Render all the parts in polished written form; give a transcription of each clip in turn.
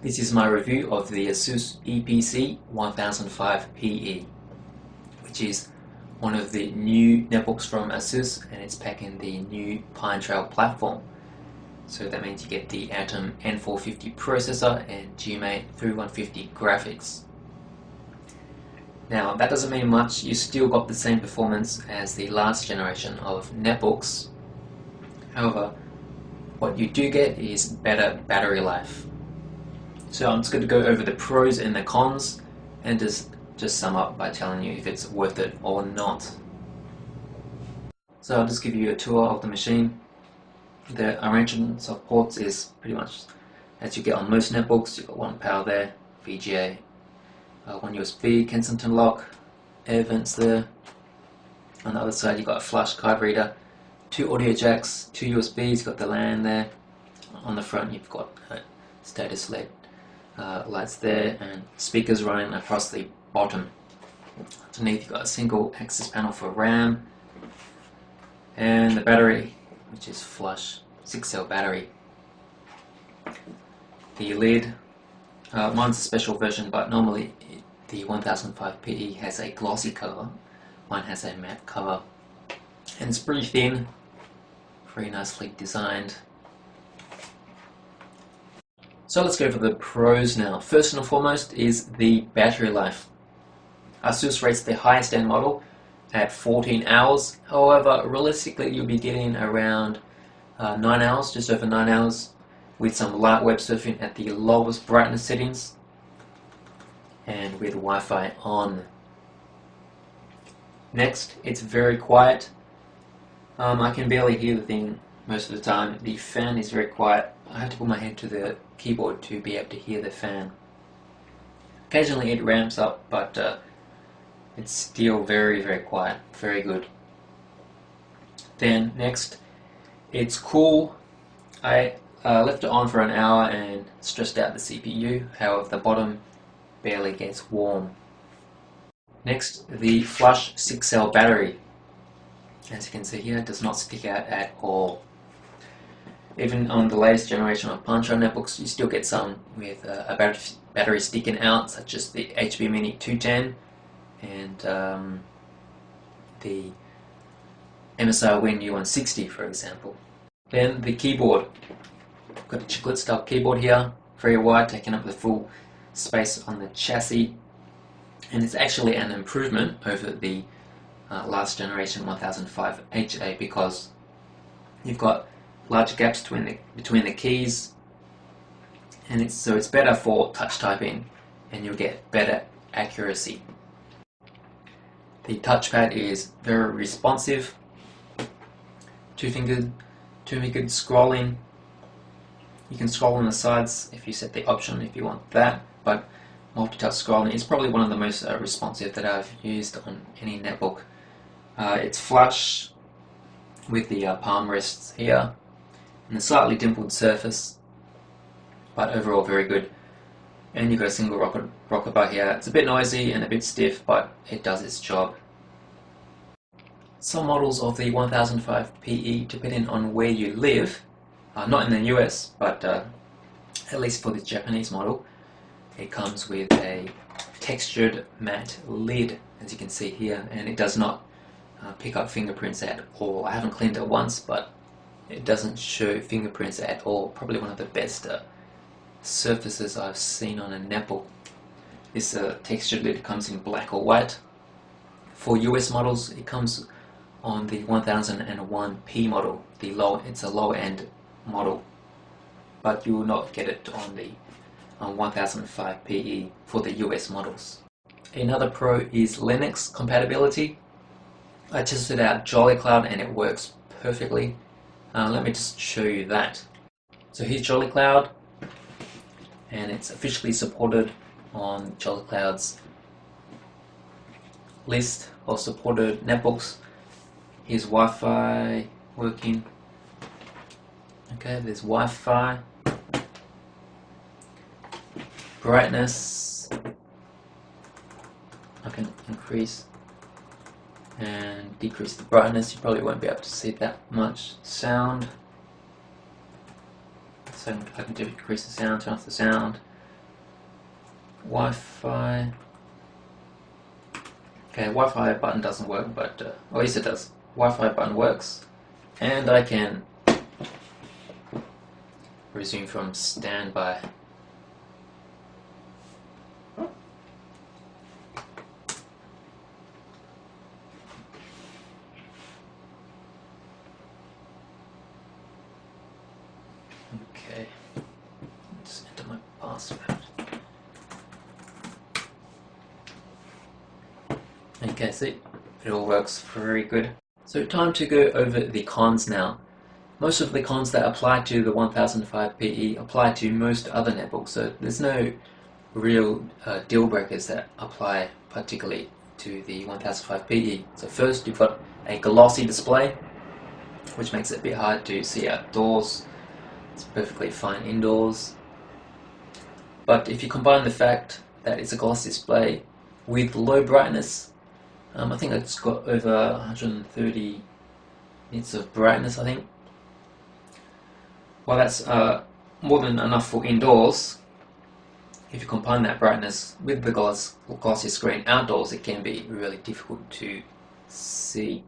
This is my review of the ASUS Eee PC 1005 PE, which is one of the new netbooks from ASUS, and it's packing the new Pine Trail platform. So that means you get the Atom N450 processor and GMA 3150 graphics. Now that doesn't mean much, you still got the same performance as the last generation of netbooks. However, what you do get is better battery life. So I'm just going to go over the pros and the cons and just sum up by telling you if it's worth it or not. So I'll just give you a tour of the machine. The arrangements of ports is pretty much as you get on most netbooks. You've got one power there, VGA, one USB, Kensington lock, air vents there. On the other side you've got a flash card reader, two audio jacks, two USBs, you've got the LAN there. On the front you've got status LED lights there, and speakers running across the bottom. Underneath you've got a single access panel for RAM, and the battery, which is flush 6-cell battery. The lid, mine's a special version, but normally the 1005 PE has a glossy cover. Mine has a matte cover, and it's pretty thin, very nicely designed. So let's go for the pros now. First and foremost is the battery life. ASUS rates the highest end model at 14 hours. However, realistically you'll be getting around 9 hours, just over 9 hours, with some light web surfing at the lowest brightness settings and with Wi-Fi on. Next, it's very quiet. I can barely hear the thing most of the time. The fan is very quiet. I have to put my head to the keyboard to be able to hear the fan. Occasionally it ramps up, but it's still very, very quiet. Very good. Then next, it's cool. I left it on for an hour and stressed out the CPU. However, the bottom barely gets warm. Next, the flush 6-cell battery. As you can see here, it does not stick out at all. Even on the latest generation of Pine Trail netbooks, you still get some with a battery sticking out, such as the HP Mini 210 and the MSI Win U160, for example. Then the keyboard. Got a chiclet style keyboard here, very wide, taking up the full space on the chassis, and it's actually an improvement over the last generation 1005 HA because you've got large gaps between the keys, and it's better for touch typing, and you'll get better accuracy. The touchpad is very responsive. Two-fingered scrolling. You can scroll on the sides if you set the option if you want that, but multi-touch scrolling is probably one of the most responsive that I've used on any netbook. It's flush with the palm rests here and a slightly dimpled surface, but overall very good. And you've got a single rocker bar here. It's a bit noisy and a bit stiff, but it does its job. Some models of the 1005 PE, depending on where you live, not in the US, but at least for the Japanese model, it comes with a textured matte lid, as you can see here, and it does not pick up fingerprints at all. I haven't cleaned it once, but it doesn't show fingerprints at all. Probably one of the best surfaces I've seen on a netbook. This textured lid comes in black or white. For US models, it comes on the 1001 P model. It's a lower end model, but you will not get it on the 1005 PE for the US models. Another pro is Linux compatibility. I tested out Jolly Cloud and it works perfectly. Let me just show you that. So here's Jolly Cloud, and it's officially supported on Jolly Cloud's list of supported netbooks. Here's Wi-Fi working. Okay, there's Wi-Fi. Brightness. I can increase and decrease the brightness. You probably won't be able to see that much. Sound. So I can decrease the sound, turn off the sound. Wi-Fi. Okay, Wi-Fi button doesn't work, but at least it does. Wi-Fi button works, and I can resume from standby. Okay, let's enter my password. Okay, see, it all works very good. So time to go over the cons now. Most of the cons that apply to the 1005 PE apply to most other netbooks, so there's no real deal breakers that apply particularly to the 1005 PE. So first, you've got a glossy display, which makes it a bit hard to see outdoors. It's perfectly fine indoors. But if you combine the fact that it's a glossy display with low brightness, I think it's got over 130 nits of brightness, I think. Well, that's more than enough for indoors. If you combine that brightness with the glossy screen outdoors, it can be really difficult to see.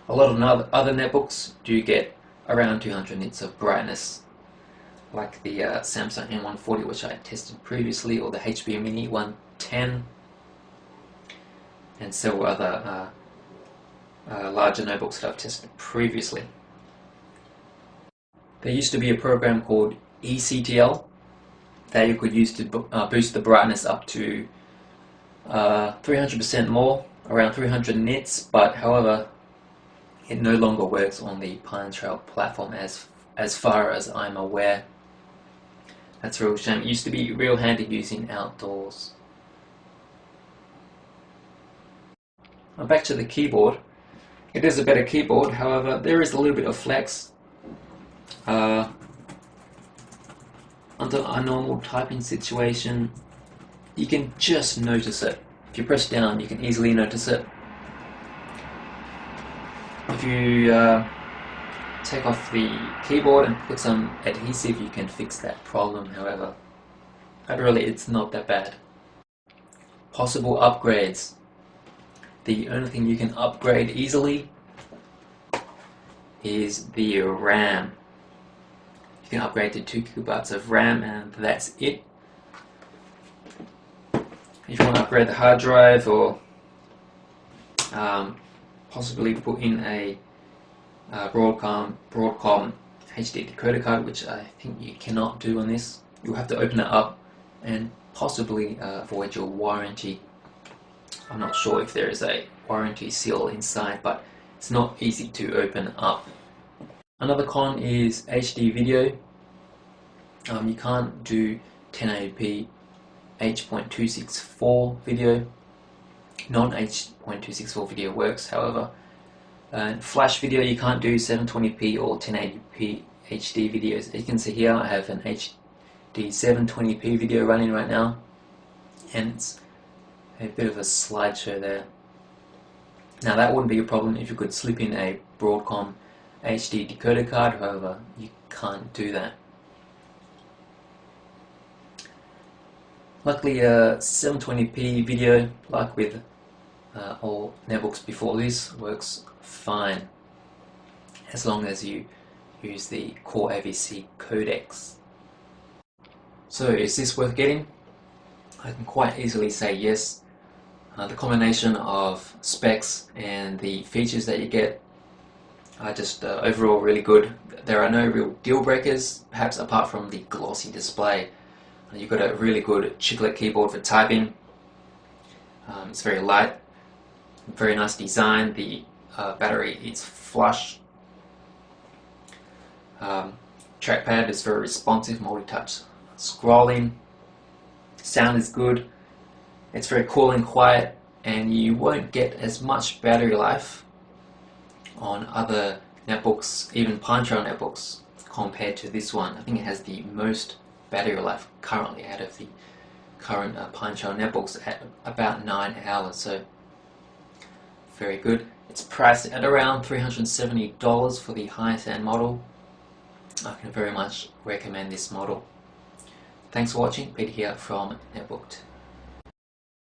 A lot of other netbooks do get around 200 nits of brightness, like the Samsung M140, which I tested previously, or the HP Mini 110, and several other larger notebooks that I've tested previously. There used to be a program called ECTL that you could use to boost the brightness up to 300% more, around 300 nits, but however, it no longer works on the Pine Trail platform as far as I'm aware. That's a real shame. It used to be real handy using outdoors. Now back to the keyboard. It is a better keyboard, however, there is a little bit of flex. Under a normal typing situation, you can just notice it. If you press down, you can easily notice it. If you take off the keyboard and put some adhesive, you can fix that problem, however. But really, it's not that bad. Possible upgrades. The only thing you can upgrade easily is the RAM. You can upgrade to 2 GB of RAM, and that's it. If you want to upgrade the hard drive, or possibly put in a Broadcom HD decoder card, which I think you cannot do on this, you'll have to open it up and possibly void your warranty. I'm not sure if there is a warranty seal inside, but it's not easy to open up. Another con is HD video. You can't do 1080p H.264 video. Non-H.264 video works, however. Flash video, you can't do 720p or 1080p HD videos. As you can see here, I have an HD 720p video running right now, and it's a bit of a slideshow there. Now that wouldn't be a problem if you could slip in a Broadcom HD decoder card, however, you can't do that. Luckily, 720p video, like with all netbooks before this, works fine, as long as you use the Core AVC codecs. So is this worth getting? I can quite easily say yes. The combination of specs and the features that you get are just overall really good. There are no real deal breakers, perhaps apart from the glossy display. You've got a really good chiclet keyboard for typing. It's very light, very nice design. The battery is flush. Trackpad is very responsive, multi-touch scrolling. Sound is good. It's very cool and quiet, and you won't get as much battery life on other netbooks, even Pine Trail netbooks, compared to this one. I think it has the most battery life currently out of the current Pine Trail netbooks at about 9 hours, so very good. It's priced at around $370 for the highest end model. I can very much recommend this model. Thanks for watching. Peter here from Netbooked.